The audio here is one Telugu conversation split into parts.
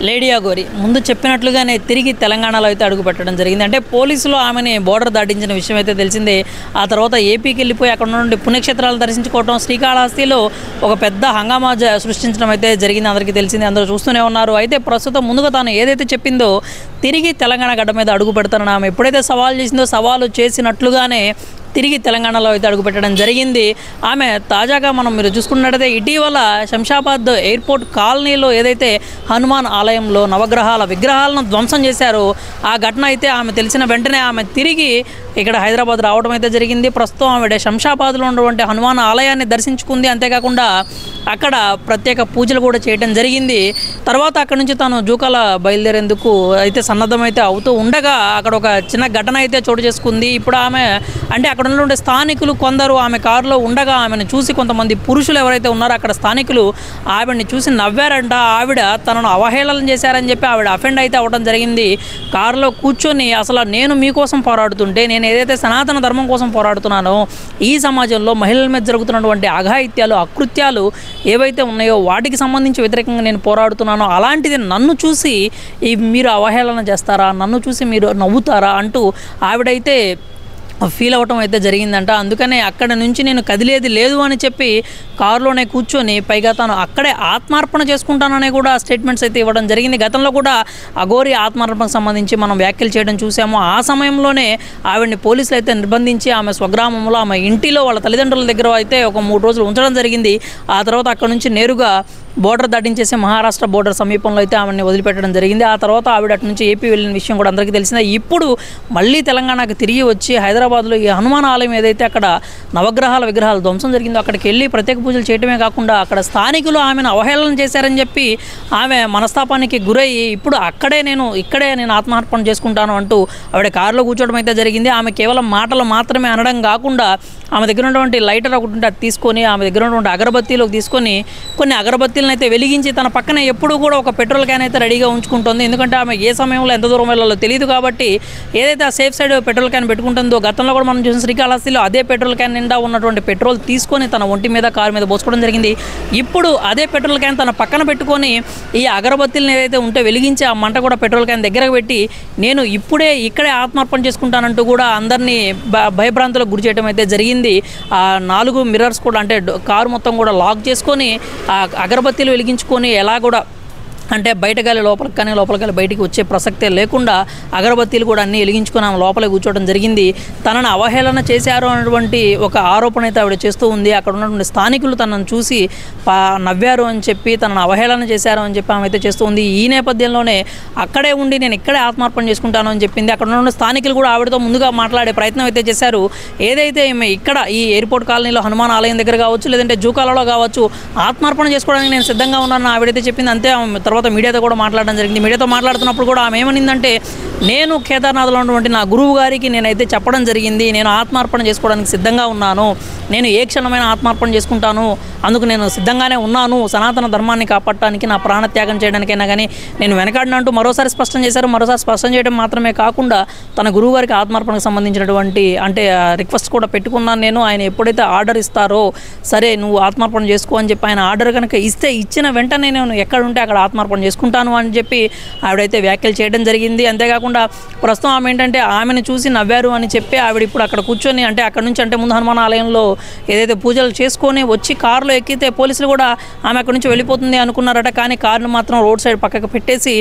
లేడీ అఘోరి ముందు చెప్పినట్లుగానే తిరిగి తెలంగాణలో అయితే అడుగుపెట్టడం జరిగింది. అంటే పోలీసులు ఆమెని బోర్డర్ దాటించిన విషయం అయితే తెలిసిందే. ఆ తర్వాత ఏపీకి వెళ్ళిపోయి అక్కడ నుండి పుణ్యక్షేత్రాలు దర్శించుకోవడం, శ్రీకాళహస్తిలో ఒక పెద్ద హంగామా సృష్టించడం అయితే జరిగింది. అందరికీ తెలిసిందే, అందరూ చూస్తూనే ఉన్నారు. అయితే ప్రస్తుతం ముందుగా తాను ఏదైతే చెప్పిందో తిరిగి తెలంగాణ గడ్డ మీద అడుగు పెడతానని ఆమె ఎప్పుడైతే సవాల్ చేసిందో సవాలు చేసినట్లుగానే తిరిగి తెలంగాణలో అయితే అడుగుపెట్టడం జరిగింది. ఆమె తాజాగా మీరు చూసుకున్నట్టయితే ఇటీవల శంషాబాద్ ఎయిర్పోర్ట్ కాలనీలో ఏదైతే హనుమాన్ ఆలయంలో నవగ్రహాల విగ్రహాలను ధ్వంసం చేశారో ఆ ఘటన అయితే ఆమె తెలిసిన వెంటనే ఆమె తిరిగి ఇక్కడ హైదరాబాద్ రావడం అయితే జరిగింది. ప్రస్తుతం ఆవిడ శంషాబాద్లో ఉన్నటువంటి హనుమాన్ ఆలయాన్ని దర్శించుకుంది. అంతేకాకుండా అక్కడ ప్రత్యేక పూజలు కూడా చేయడం జరిగింది. తర్వాత అక్కడ నుంచి తాను జూకాల బయలుదేరేందుకు అయితే సన్నద్ధమైతే అవుతూ ఉండగా అక్కడ ఒక చిన్న ఘటన అయితే చోటు చేసుకుంది. ఇప్పుడు ఆమె అంటే అక్కడ ఉన్నటువంటి స్థానికులు కొందరు ఆమె కారులో ఉండగా ఆమెను చూసి కొంతమంది పురుషులు ఎవరైతే ఉన్నారో అక్కడ స్థానికులు ఆవిడని చూసి నవ్వారంట. ఆవిడ తనను అవహేళన చేశారని చెప్పి ఆవిడ అఫెండ్ అయితే అవ్వడం జరిగింది. కారులో కూర్చొని అసలు నేను మీకోసం పోరాడుతుంటే, నేను ఏదైతే సనాతన ధర్మం కోసం పోరాడుతున్నానో ఈ సమాజంలో మహిళల మీద జరుగుతున్నటువంటి అఘాయిత్యాలు, అకృత్యాలు ఏవైతే ఉన్నాయో వాటికి సంబంధించి వ్యతిరేకంగా నేను పోరాడుతున్నానో అలాంటిది నన్ను చూసి మీరు అవహేళన చేస్తారా, నన్ను చూసి మీరు నవ్వుతారా అంటూ ఆవిడైతే ఫీల్ అవ్వటం అయితే జరిగిందంట. అందుకనే అక్కడ నుంచి నేను కదిలేది లేదు అని చెప్పి కారులోనే కూర్చొని పైగా తాను అక్కడే ఆత్మార్పణ చేసుకుంటానని కూడా స్టేట్మెంట్స్ అయితే ఇవ్వడం జరిగింది. గతంలో కూడా అఘోరి ఆత్మార్పణకు సంబంధించి మనం వ్యాఖ్యలు చేయడం చూసాము. ఆ సమయంలోనే ఆవిడని పోలీసులు అయితే నిర్బంధించి ఆమె స్వగ్రామంలో ఆమె ఇంటిలో వాళ్ళ తల్లిదండ్రుల దగ్గర అయితే ఒక 3 రోజులు ఉంచడం జరిగింది. ఆ తర్వాత అక్కడ నుంచి నేరుగా బోర్డర్ దాటించేసి మహారాష్ట్ర బోర్డర్ సమీపంలో అయితే ఆవిడని వదిలిపెట్టడం జరిగింది. ఆ తర్వాత ఆవిడ అటు నుంచి ఏపీ వెళ్ళిన విషయం కూడా అందరికీ తెలిసిందే. ఇప్పుడు మళ్ళీ తెలంగాణకు తిరిగి వచ్చి హైదరాబాద్లో ఈ హనుమాన్ ఆలయం ఏదైతే అక్కడ నవగ్రహాల విగ్రహాలు ధ్వంసం జరిగిందో అక్కడికి వెళ్ళి ప్రత్యేక పూజలు చేయడమే కాకుండా అక్కడ స్థానికులు ఆమెను అవహేళన చేశారని చెప్పి ఆమె మనస్తాపానికి గురయ్యి ఇప్పుడు ఇక్కడే నేను ఆత్మార్పణ చేసుకుంటాను అంటూ ఆవిడ కారులో కూర్చోవడం అయితే జరిగింది. ఆమె కేవలం మాటలు మాత్రమే అనడం కాకుండా ఆమె దగ్గర ఉన్నటువంటి లైటర్ ఒకటి ఉంటే అది తీసుకొని ఆమె దగ్గర ఉన్నటువంటి అగరబత్తీలోకి తీసుకొని కొన్ని అగరబత్తీలను అయితే వెలిగించి తన పక్కన ఎప్పుడూ కూడా ఒక పెట్రోల్ క్యాన్ అయితే రెడీగా ఉంచుకుంటుంది. ఎందుకంటే ఆమె ఏ సమయంలో ఎంత దూరం వెళ్ళాలో తెలియదు కాబట్టి ఏదైతే ఆ సేఫ్ సైడ్ పెట్రోల్ క్యాన్ పెట్టుకుంటుందో గతంలో కూడా మనం చూసిన శ్రీకాళహస్తిలో అదే పెట్రోల్ క్యాన్ నిండా ఉన్నటువంటి పెట్రోల్ తీసుకొని తన ఒంటి మీద కారు మీద పోసుకోవడం జరిగింది. ఇప్పుడు అదే పెట్రోల్ క్యాన్ తన పక్కన పెట్టుకొని ఈ అగరబత్తీలను ఏదైతే ఉంటే వెలిగించి ఆ మంట కూడా పెట్రోల్ క్యాన్ దగ్గరకు పెట్టి నేను ఇక్కడే ఆత్మార్పణ చేసుకుంటానంటూ కూడా అందరినీ భయభ్రాంతులకు గురి చేయడం అయితే జరిగింది. ఆ 4 మిర్రర్స్ కూడా అంటే కారు మొత్తం కూడా లాక్ చేసుకొని ఆ అగరబత్తీలు వెలిగించుకొని ఎలా కూడా అంటే బయట గాలి లోపలికి కానీ లోపలికి గాలి బయటికి వచ్చే ప్రసక్తే లేకుండా అగరబత్తీలు కూడా అన్నీ వెలిగించుకొని ఆమె లోపలే కూర్చోవడం జరిగింది. తనను అవహేళన చేశారు అన్నటువంటి ఒక ఆరోపణ అయితే ఆవిడ చేస్తూ ఉంది. అక్కడ ఉన్నటువంటి స్థానికులు తనను చూసి నవ్వారు అని చెప్పి తనను అవహేళన చేశారు అని చెప్పి ఆమె అయితే చేస్తూ ఉంది. ఈ నేపథ్యంలోనే అక్కడే ఉండి నేను ఇక్కడే ఆత్మార్పణ చేసుకుంటాను అని చెప్పింది. అక్కడ ఉన్న స్థానికులు కూడా ఆవిడతో ముందుగా మాట్లాడే ప్రయత్నం అయితే చేశారు. ఏదైతే ఇక్కడ ఈ ఎయిర్పోర్ట్ కాలనీలో హనుమాన్ ఆలయం దగ్గర కావచ్చు లేదంటే జూకాలలో కావచ్చు ఆత్మార్పణ చేసుకోవడానికి నేను సిద్ధంగా ఉన్నాను ఆవిడైతే చెప్పింది. అంతే తర్వాత మీడియాతో కూడా మాట్లాడడం జరిగింది. మీడియాతో మాట్లాడుతున్నప్పుడు కూడా ఆమె ఏమనిందంటే నేను కేదార్నాథ్లో ఉన్నటువంటి నా గురువు గారికి నేనైతే చెప్పడం జరిగింది, నేను ఆత్మార్పణ చేసుకోవడానికి సిద్ధంగా ఉన్నాను, నేను ఏ క్షణమైన ఆత్మార్పణ చేసుకుంటాను, అందుకు నేను సిద్ధంగానే ఉన్నాను, సనాతన ధర్మాన్ని కాపాడటానికి నా ప్రాణత్యాగం చేయడానికైనా కానీ నేను వెనకాడినంటూ మరోసారి స్పష్టం చేశారు. మరోసారి స్పష్టం చేయడం మాత్రమే కాకుండా తన గురువు గారికి ఆత్మార్పణకు సంబంధించినటువంటి అంటే రిక్వెస్ట్ కూడా పెట్టుకున్నాను నేను. ఆయన ఎప్పుడైతే ఆర్డర్ ఇస్తారో సరే నువ్వు ఆత్మార్పణ చేసుకో అని చెప్పి ఆయన ఆర్డర్ కనుక ఇచ్చిన వెంటనే నేను ఎక్కడ ఉంటే అక్కడ ఆత్మార్పణ చేసుకుంటాను అని చెప్పి ఆవిడైతే వ్యాఖ్యలు చేయడం జరిగింది. అంతేకాకుండా ప్రస్తుతం ఆమె ఏంటంటే ఆమెను చూసి నవ్వారు అని చెప్పి ఆవిడ ఇప్పుడు అక్కడ కూర్చొని అంటే అక్కడ నుంచి అంటే ముందు హనుమాన్ ఆలయంలో ఏదైతే పూజలు చేసుకొని వచ్చి కారులో ఎక్కితే పోలీసులు కూడా ఆమె అక్కడి నుంచి వెళ్ళిపోతుంది అనుకున్నారట. కానీ కారును మాత్రం రోడ్ సైడ్ పక్కకు పెట్టేసి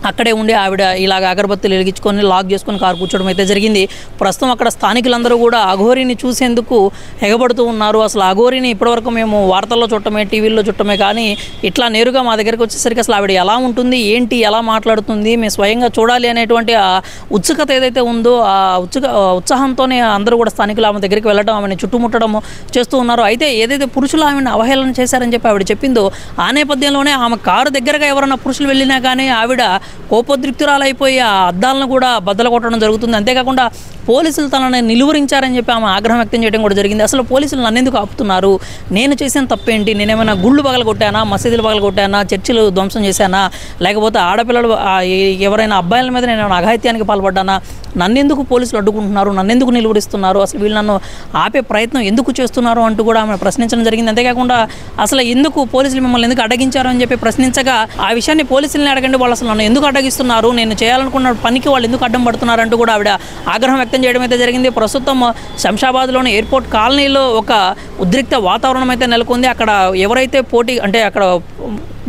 అక్కడే ఉండి ఆవిడ ఇలాగ అగరబత్తీలు వెలిగించుకొని లాక్ చేసుకొని కారు కూర్చోవడం అయితే జరిగింది. ప్రస్తుతం అక్కడ స్థానికులందరూ కూడా అఘోరిని చూసేందుకు ఎగబడుతూ ఉన్నారు. అసలు అఘోరిని ఇప్పటివరకు మేము వార్తల్లో చూడటమే, టీవీల్లో చూడటమే, కానీ ఇట్లా నేరుగా మా దగ్గరికి వచ్చేసరికి అసలు ఆవిడ ఎలా ఉంటుంది, ఏంటి, ఎలా మాట్లాడుతుంది, మేము స్వయంగా చూడాలి అనేటువంటి ఆ ఉత్సుకత ఏదైతే ఉందో ఆ ఉత్సాహంతోనే అందరూ కూడా స్థానికులు ఆమె దగ్గరికి వెళ్ళడం, ఆమెను చుట్టుముట్టడం చేస్తూ ఉన్నారు. అయితే ఏదైతే పురుషులు ఆమెను అవహేళన చేశారని చెప్పి ఆవిడ చెప్పిందో ఆ నేపథ్యంలోనే ఆమె కారు దగ్గరగా ఎవరైనా పురుషులు వెళ్ళినా కానీ ఆవిడ కోపోద్రిక్తురాలైపోయి ఆ అద్దాలను కూడా బద్దలు కొట్టడం జరుగుతుంది. అంతేకాకుండా పోలీసులు తనని నిలువరించారని చెప్పి ఆమె ఆగ్రహం వ్యక్తం చేయడం కూడా జరిగింది. అసలు పోలీసులు నన్ను ఎందుకు ఆపుతున్నారు, నేను చేసిన తప్పేంటి, నేనేమైనా గుళ్ళు పగలగొట్టానా, మసీదులు పగలగొట్టానా, చర్చిలు ధ్వంసం చేశానా, లేకపోతే ఆడపిల్లలు ఎవరైనా అబ్బాయిల మీద నేను అఘాయిత్యానికి పాల్పడ్డానా, నన్నెందుకు పోలీసులు అడ్డుకుంటున్నారు, నన్నెందుకు నిలువరిస్తున్నారు, అసలు వీళ్ళు నన్ను ఆపే ప్రయత్నం ఎందుకు చేస్తున్నారు అంటూ కూడా ఆమె ప్రశ్నించడం జరిగింది. అంతేకాకుండా అసలు ఎందుకు పోలీసులు మిమ్మల్ని ఎందుకు అడ్డగించారు అని చెప్పి ప్రశ్నించగా, ఆ విషయాన్ని పోలీసులని అడగండి, వాళ్ళు అసలు నన్ను ఎందుకు అడ్డగిస్తున్నారు, నేను చేయాలనుకున్న పనికి వాళ్ళు ఎందుకు అడ్డం పడుతున్నారంటూ కూడా ఆవిడ ఆగ్రహం వ్యక్తం చేయడం అయితే జరిగింది. ప్రస్తుతం శంషాబాద్లోని ఎయిర్పోర్ట్ కాలనీలో ఒక ఉద్రిక్త వాతావరణం అయితే నెలకొంది. అక్కడ ఎవరైతే అక్కడ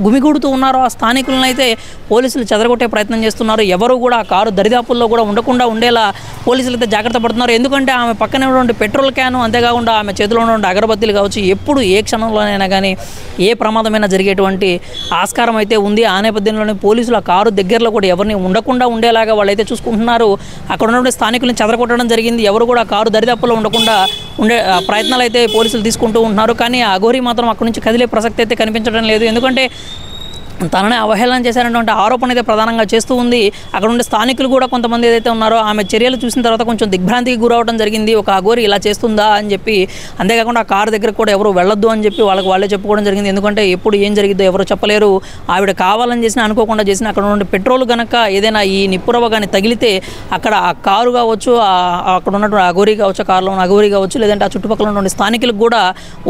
గుమిగూడుతూ ఉన్నారో ఆ స్థానికులను అయితే పోలీసులు చెదరగొట్టే ప్రయత్నం చేస్తున్నారు. ఎవరు కూడా ఆ కారు దరిదాపుల్లో కూడా ఉండకుండా ఉండేలా పోలీసులు అయితే జాగ్రత్త పడుతున్నారు. ఎందుకంటే ఆమె పక్కనే ఉన్నటువంటి పెట్రోల్ క్యాను, అంతేకాకుండా ఆమె చేతిలో ఉన్నటువంటి అగరబత్తీలు కావచ్చు, ఎప్పుడు ఏ క్షణంలోనైనా కానీ ఏ ప్రమాదమైనా జరిగేటువంటి ఆస్కారం అయితే ఉంది. ఆ నేపథ్యంలోనే పోలీసులు ఆ కారు దగ్గరలో కూడా ఎవరిని ఉండకుండా ఉండేలాగా వాళ్ళైతే చూసుకుంటున్నారు. అక్కడ ఉన్నటువంటి స్థానికులను చెదరగొట్టడం జరిగింది. ఎవరు కూడా కారు దరిదాపుల్లో ఉండకుండా ఉండే ప్రయత్నాలు అయితే పోలీసులు తీసుకుంటూ ఉంటున్నారు. కానీ ఆ అఘోరి మాత్రం అక్కడి నుంచి కదిలే ప్రసక్తి అయితే కనిపించడం లేదు. ఎందుకంటే తననే అవహేళన చేశారనేటువంటి ఆరోపణ అయితే ప్రధానంగా చేస్తూ ఉంది. అక్కడ ఉండే స్థానికులు కూడా కొంతమంది ఏదైతే ఉన్నారో ఆమె చర్యలు చూసిన తర్వాత కొంచెం దిగ్భ్రాంతికి గురవడం జరిగింది. ఒక అఘోరి ఇలా చేస్తుందా అని చెప్పి, అంతేకాకుండా ఆ కారు దగ్గరకు కూడా ఎవరు వెళ్ళొద్దు అని చెప్పి వాళ్ళే చెప్పుకోవడం జరిగింది. ఎందుకంటే ఎప్పుడు ఏం జరిగిద్దో ఎవరు చెప్పలేరు. ఆవిడ కావాలని చేసినా అనుకోకుండా చేసినా అక్కడ ఉండే పెట్రోల్ కనుక ఏదైనా ఈ నిప్పురవ కానీ తగిలితే అక్కడ ఆ కారు కావచ్చు, అక్కడ ఉన్నటువంటి అఘోరి కావచ్చు, ఆ కారులో ఉన్న అఘోరి కావచ్చు, లేదంటే ఆ చుట్టుపక్కల ఉన్నటువంటి స్థానికులకు కూడా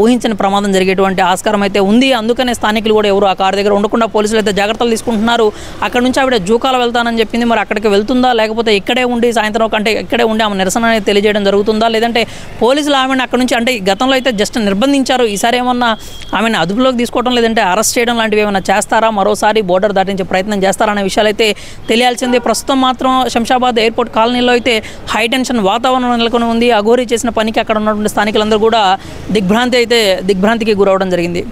ఊహించని ప్రమాదం జరిగేటువంటి ఆస్కారం అయితే ఉంది. అందుకనే స్థానికులు కూడా ఎవరు ఆ కారు దగ్గర ఉండకుండా పోలీసులు అయితే జాగ్రత్తలు తీసుకుంటున్నారు. అక్కడ నుంచి ఆవిడ జూకాల వెళ్తానని చెప్పింది. మరి అక్కడికి వెళ్తుందా, లేకపోతే ఇక్కడే ఉండి సాయంత్రం కంటే ఇక్కడే ఉండి ఆమె నిరసన అనేది తెలియజేయడం జరుగుతుందా, లేదంటే పోలీసులు ఆమెను అక్కడ నుంచి గతంలో అయితే జస్ట్ నిర్బంధించారు, ఈసారి ఏమన్నా ఆమెను అదుపులోకి తీసుకోవడం లేదంటే అరెస్ట్ చేయడం లాంటివి ఏమైనా చేస్తారా, మరోసారి బోర్డర్ దాటించే ప్రయత్నం చేస్తారా అనే విషయాలు అయితే తెలియాల్సిందే. ప్రస్తుతం మాత్రం శంషాబాద్ ఎయిర్పోర్ట్ కాలనీలో అయితే హై టెన్షన్ వాతావరణం నెలకొని ఉంది. అఘోరి చేసిన పనికి అక్కడ ఉన్నటువంటి స్థానికులందరూ కూడా దిగ్భ్రాంతికి గురవడం జరిగింది.